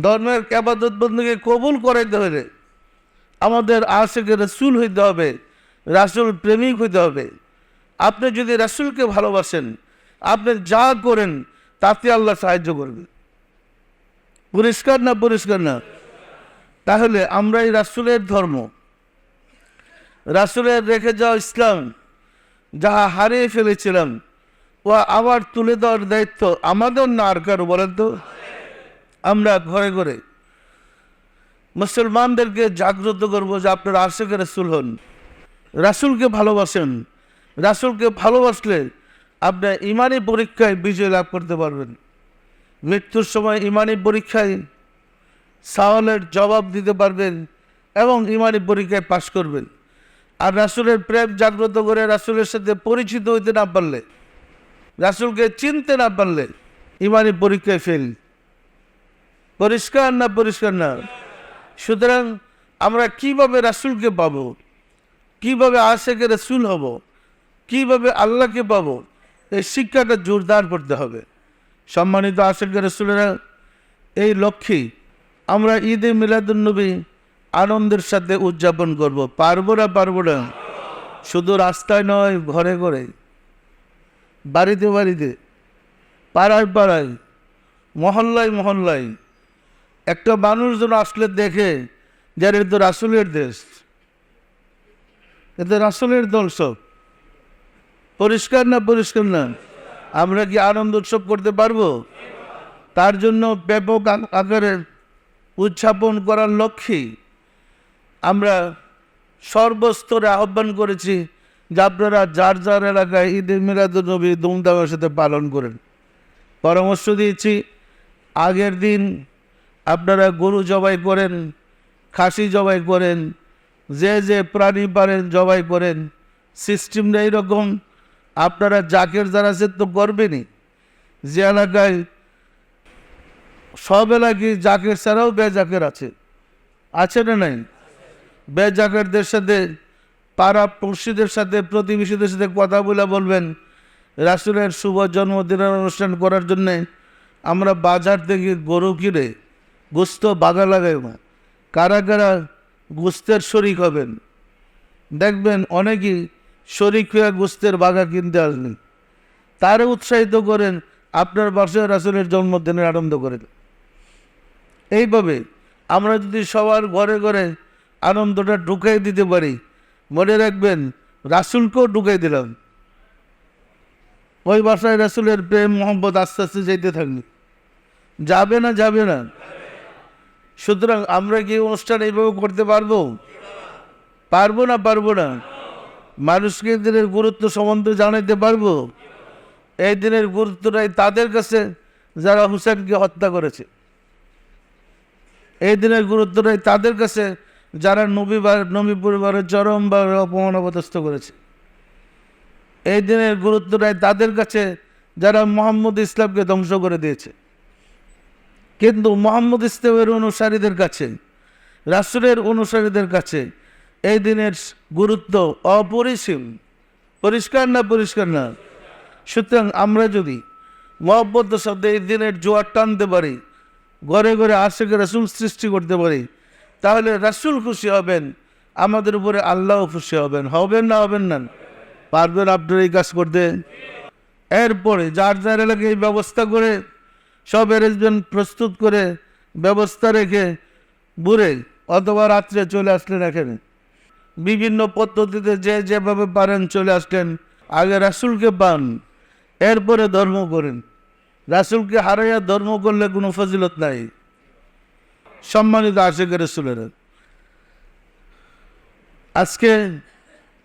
ধর্মের ইবাদত বন্দেগী কবুল করাইতে হলে আমাদের আশিকে রাসূল হইতে হবে, রাসূল প্রেমিক হইতে হবে। আপনি যদি রাসূলকে ভালোবাসেন, আপনি যা করেন তাতে আল্লাহ সাহায্য করবে। পরিষ্কার না? পরিষ্কার না? তাহলে আমরা এই রাসূলের ধর্ম, রাসূলের রেখে যাওয়া ইসলাম যাহা হারিয়ে ফেলেছিলাম, ও আবার তুলে দেওয়ার দায়িত্ব আমাদের না আর কারো? বলেন তো। আমরা ঘরে ঘরে মুসলমানদেরকে জাগ্রত করবো যে আপনারা আশিকে রাসূল হন, রাসূলকে ভালোবাসেন। রাসূলকে ভালোবাসলে আপনি ইমানি পরীক্ষায় বিজয় লাভ করতে পারবেন। মৃত্যুর সময় ইমানি পরীক্ষায় সওয়ালের জবাব দিতে পারবেন এবং ইমানি পরীক্ষায় পাশ করবেন। আর রাসূলের প্রেম জাগ্রত করে রাসূলের সাথে পরিচিত হইতে না পারলে, রাসূলকে চিনতে না পারলে ইমানি পরীক্ষায় ফেল। পরিষ্কার না? পরিষ্কার না? সুতরাং আমরা কিভাবে রাসূলকে পাবো, কিভাবে আশিকে রাসূল হব, কিভাবে আল্লাহকে পাবো, এই শিক্ষাটা জোরদার করতে হবে। সম্মানিত আশিকে রাসূলেরা, এই লক্ষ্যে আমরা ঈদে মিলাদুন্নবী আনন্দের সাথে উদযাপন করব। পারবো না? পারবো না? শুধু রাস্তায় নয়, ঘরে ঘরে, বাড়িতে বাড়িতে, পাড়ায় পাড়ায়, মহল্লায় মহল্লায় একটা মানুষ যেন আসলে দেখে যে এটা তো রাসূলের দেশ, এটা রাসূলের দল সব। পরিষ্কার না? পরিষ্কার না? আমরা কি আনন্দ উৎসব করতে পারবো? তার জন্য ব্যাপক আকারে উদযাপন করার লক্ষ্যে আমরা সর্বস্তরে আহ্বান করেছি যে আপনারা যার যার এলাকায় ঈদে মিলাদুন্নবী ধুমধামের সাথে পালন করেন। পরামর্শ দিয়েছি, আগের দিন আপনারা গরু জবাই করেন, খাসি জবাই করেন, যে যে প্রাণী পারেন জবাই করেন। সিস্টেমটা এইরকম, আপনারা জাকের যারা আছে তো করবেনই। যে এলাকায় সব এলাকায় জাকের ছাড়াও বেজাকের আছে না নাই? বেজাকেরদের সাথে, পাড়া পড়শিদের সাথে, প্রতিবেশীদের সাথে কথা বলে বলবেন রাসূলের শুভ জন্মদিনের অনুষ্ঠান করার জন্যে আমরা বাজার থেকে গরু কিনে গোস্ত বাগা লাগাইব। কারা কারা গোস্তের শরিক হবেন? দেখবেন অনেকেই শরিক হয়ে গোস্তের বাগা কিনতে আসবেন। তারে উৎসাহিত করেন, আপনার বাসায় রাসূলের জন্মদিনের আনন্দ করেন। এইভাবে আমরা যদি সবার ঘরে ঘরে আনন্দটা ঢুকাই দিতে পারি, মনে রাখবেন রাসূলকেও ঢুকাই দিলাম। ওই বাসায় রাসূলের প্রেম মহব্বত আস্তে আস্তে যেতে থাকবে। যাবে না? যাবে না? সুতরাং আমরা কি অনুষ্ঠান এইভাবে করতে পারবো? পারবো না? পারবো না? মানুষকে এই দিনের গুরুত্ব সম্বন্ধে জানাইতে পারবো? এই দিনের গুরুত্বটাই তাদের কাছে যারা হুসেনকে হত্যা করেছে। এই দিনের গুরুত্বটাই তাদের কাছে যারা নবী পরিবারের চরমভাবে অপমান অপদস্থ করেছে। এই দিনের গুরুত্বটাই তাদের কাছে যারা মুহাম্মদ ইসলামকে ধ্বংস করে দিয়েছে। কিন্তু মুহাম্মদ ইসলামের অনুসারীদের কাছে, রাসূলের অনুসারীদের কাছে এই দিনের গুরুত্ব অপরিসীম। পরিষ্কার না? পরিষ্কার না? সুতরাং আমরা যদি মহব্বতের সাথে এই দিনের জোয়ার টানতে পারি, ঘরে ঘরে আশিকে রাসূল সৃষ্টি করতে পারি, তাহলে রাসূল খুশি হবেন, আমাদের উপরে আল্লাহও খুশি হবেন। হবেন না? হবেন না? পারবেন আপনারা এই কাজ করতে? এরপরে যার যার এলাকায় এই ব্যবস্থা করে, সব অ্যারেঞ্জমেন্ট প্রস্তুত করে ব্যবস্থা রেখে ভোরে অথবা রাত্রে চলে আসলেন এখানে। বিভিন্ন পদ্ধতিতে যে যেভাবে পারেন চলে আসলেন। আগে রাসূলকে পান, এরপরে ধর্ম করেন। রাসূলকে হারাইয়া ধর্ম করলে কোনো ফজিলত নাই। সম্মানিত আশিকে রাসূলেরা, আজকে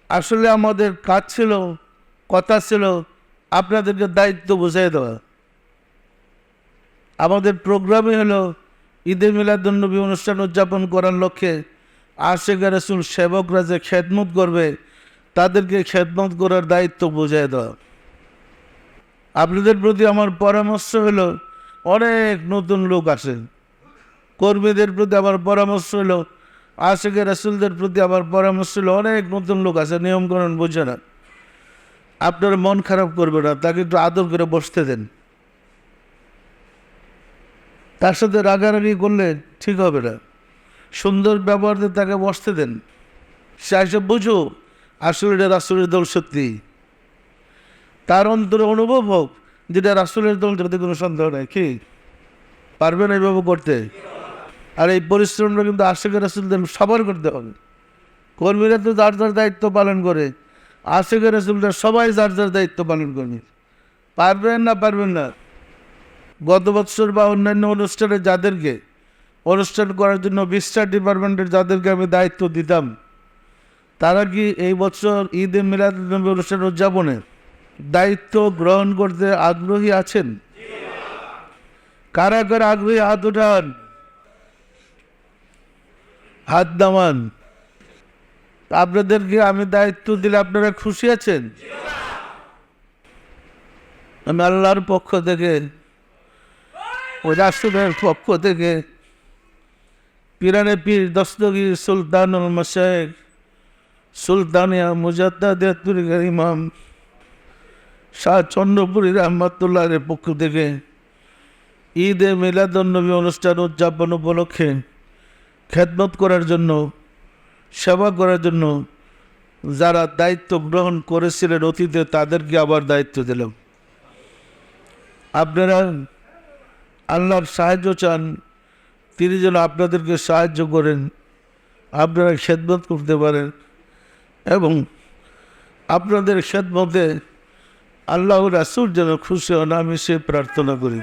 আসলে আমাদের কাজ ছিল, কথা ছিল আপনাদেরকে দায়িত্ব বুঝিয়ে দেওয়া। আমাদের প্রোগ্রামে হলো ঈদে মিলাদুন্নবী অনুষ্ঠান উদযাপন করার লক্ষ্যে আশিকে রাসূল সেবকরা যে খেদমত করবে, তাদেরকে খেদমত করার দায়িত্ব বুঝিয়ে দেওয়া। আপনাদের প্রতি আমার পরামর্শ হলো, অনেক নতুন লোক আসে, কর্মীদের প্রতি আমার পরামর্শ হলো, আশিকে রাসূলদের প্রতি আমার পরামর্শ হলো, অনেক নতুন লোক আছে, নিয়মকানুন বোঝে না। আপনার মন খারাপ করবে না, তাকে একটু আদর করে বসতে দেন। তার সাথে রাগারাগি করলে ঠিক হবে না। সুন্দর ব্যবহার দিয়ে তাকে বসতে দেন, সে এসে বুঝো আসলে এটা রাসূলের দল সত্যি, তার অন্তরে অনুভব হোক যেটা রাসূলের দল, যাতে কোনো সন্দেহ নেই। কি পারবেন এইভাবে করতে? আর এই পরিশ্রমটা কিন্তু আশিকের রাসূলদের সবার করতে হবে। কর্মীরা তো যার যার দায়িত্ব পালন করে, আশিকের রাসূলরা সবাই যার যার দায়িত্ব পালন করবে। পারবেন না? পারবেন না। গত বছর বা অন্যান্য অনুষ্ঠানে যাদেরকে অনুষ্ঠান করার জন্য 20টা ডিপার্টমেন্টের যাদেরকে আমি দায়িত্ব দিতাম, তারা কি এই বছর ঈদে মিলাদুন্নবী অনুষ্ঠান উদযাপনে দায়িত্ব গ্রহণ করতে আগ্রহী আছেন? কারা কারা আগ্রহী? হাত উঠান, হাত নামান। আপনাদেরকে আমি দায়িত্ব দিলে আপনারা খুশি আছেন? আমি আল্লাহর পক্ষ থেকে, ওই রাসূলের পক্ষ থেকে, পিরানে পীর দস্তগীর সুলতানুল মাশায়েখ সুলতানিয়া মুজাদ্দাদিয়াতুল ইমাম শাহ চন্দ্রপুরী রহমাতুল্লাহের পক্ষ থেকে ঈদে মিলাদুন্নবী অনুষ্ঠান উদযাপন উপলক্ষে খেদমত করার জন্য, সেবা করার জন্য যারা দায়িত্ব গ্রহণ করেছিলেন অতীতে, তাদেরকে আবার দায়িত্ব দিলাম। আপনারা আল্লাহর সাহায্য চান, তিনি যেন আপনাদেরকে সাহায্য করেন, আপনারা খেদমত করতে পারেন এবং আপনাদের খেদমতে আল্লাহ রাসূল যেন খুশি হন, আমি সে প্রার্থনা করি।